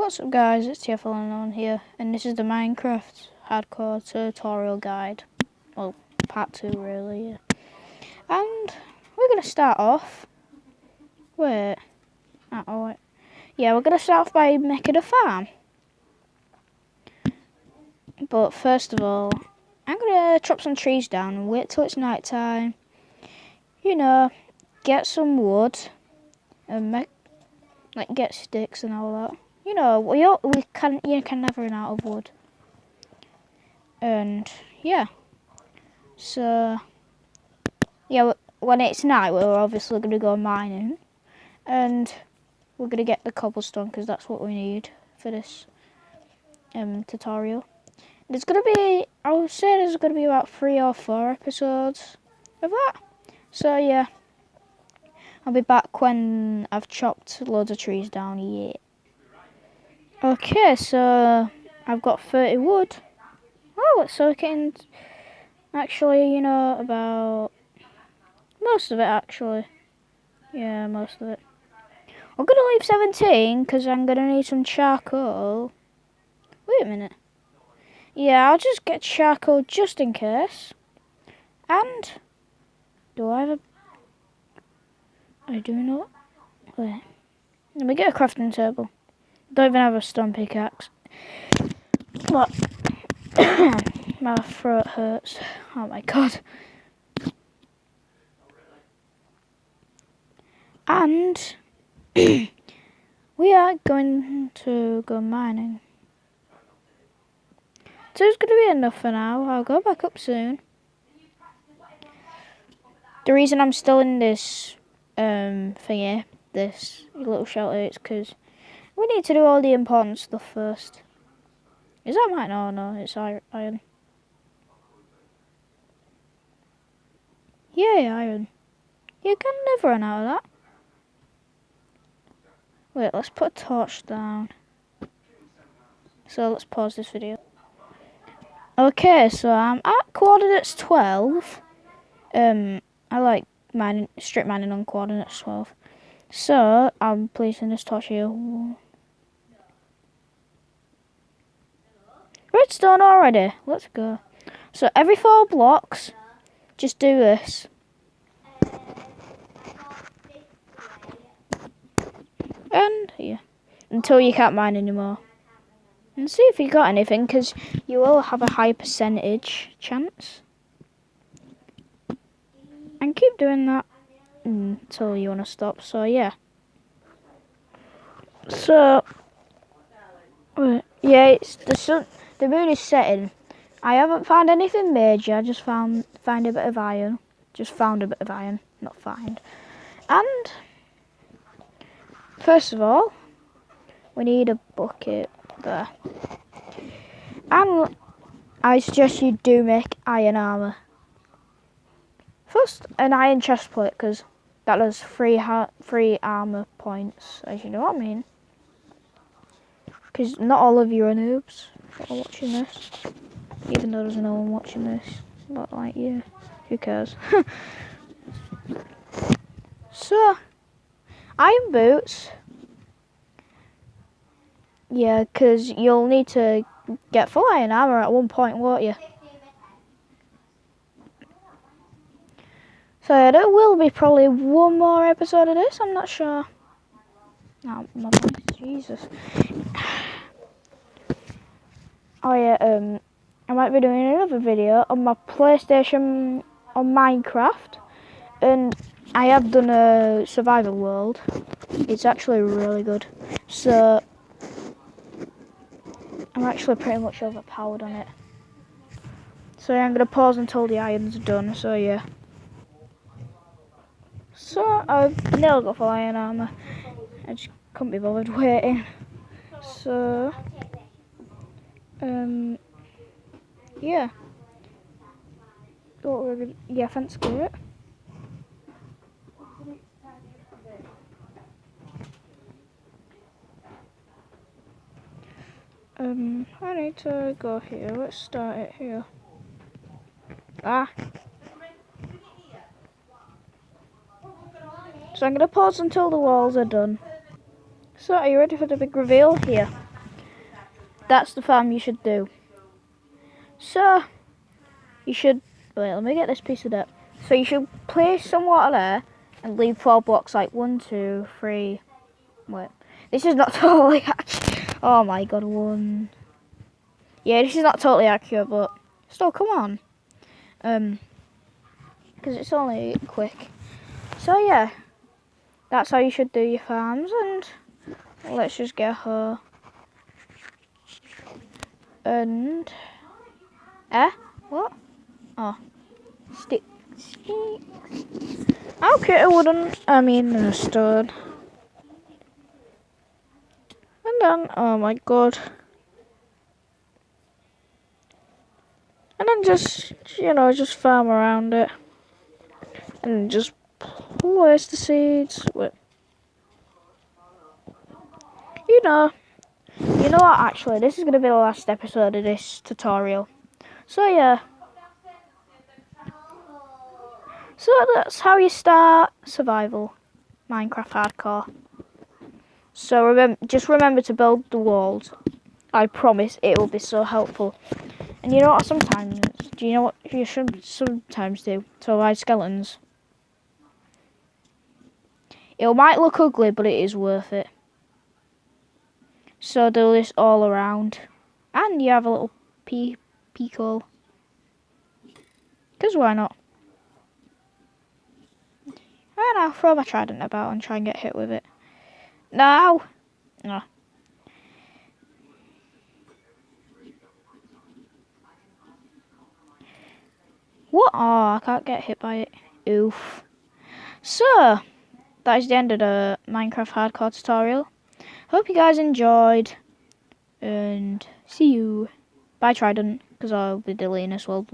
What's up guys, it's TFL here, and this is the Minecraft Hardcore Tutorial Guide. Well, part 2 really, yeah. And we're going to start off, we're going to start off by making a farm. But first of all, I'm going to chop some trees down and wait till it's night time. You know, get some wood, and get sticks and all that. You know, you can never run out of wood. And yeah, so yeah, when it's night, we're obviously going to go mining, and we're going to get the cobblestone because that's what we need for this tutorial. There's going to be, I would say there's going to be about 3 or 4 episodes of that. So yeah, I'll be back when I've chopped loads of trees down. Yeah. Okay, so I've got 30 wood. Oh, so we can actually, you know, about most of it actually. Yeah, most of it. I'm going to leave 17 because I'm going to need some charcoal. Wait a minute. Yeah, I'll just get charcoal just in case. And do I have a... I do not. Wait. Let me get a crafting table. Don't even have a stone pickaxe. What? My throat hurts. Oh my god. And we are going to go mining. So it's going to be enough for now. I'll go back up soon. The reason I'm still in this thingy, this little shelter, is because we need to do all the important stuff first. Is that mine? Oh no, it's iron. Yeah, iron. You can never run out of that. Wait, let's put a torch down. So let's pause this video. Okay, so I'm at coordinates 12. I like strip mining on coordinates 12. So I'm placing this torch here. Redstone already. Let's go. So every 4 blocks, just do this. And here. Until you can't mine anymore. And see if you got anything, because you will have a high percentage chance. And keep doing that until you want to stop. So yeah. So yeah, it's the moon is setting. I haven't found anything major. I just find a bit of iron. Just found a bit of iron, not find. And first of all, we need a bucket there. And I suggest you do make iron armour. First, an iron chest plate, because that does 3 armour points, as you know what I mean. Because not all of you are noobs that are watching this. Even though there's no one watching this. But like, yeah, who cares? So, iron boots. Yeah, because you'll need to get full iron armour at one point, won't you? So there will be probably one more episode of this, I'm not sure. No, my voice, Jesus. Oh yeah, I might be doing another video on my PlayStation on Minecraft. And I have done a survival world. It's actually really good. So I'm actually pretty much overpowered on it. So yeah, I'm going to pause until the iron's done, so yeah. So I've nearly got full iron armour. I just couldn't be bothered waiting. So yeah. What we're gonna, yeah, fence gate. I need to go here. Let's start it here. So I'm going to pause until the walls are done. So are you ready for the big reveal? Here. that's the farm you should do. So, you should... Wait, let me get this piece of dirt. So you should place some water there and leave 4 blocks, like 1, 2, 3... Wait, this is not totally accurate. Oh my god, 1... Yeah, this is not totally accurate, but still, come on. Because it's only quick. So yeah, that's how you should do your farms, and let's just get her. And... What? Oh. Stick. I'll create a wooden, a stone. And then, oh my god. And then just, just farm around it. And just place the seeds. Wait. You know what, actually, this is going to be the last episode of this tutorial. So yeah. So that's how you start survival. Minecraft Hardcore. So just remember to build the walls. I promise it will be so helpful. And you know what do you know what you should sometimes do to avoid skeletons? It might look ugly, but it is worth it. So do this all around. And you have a little peak hole. Because why not? And I'll throw my trident about and try and get hit with it. No! No. What? Oh, I can't get hit by it. Oof. So, that is the end of the Minecraft Hardcore tutorial. Hope you guys enjoyed. And see you. Bye, Trident, because I'll be deleting as well.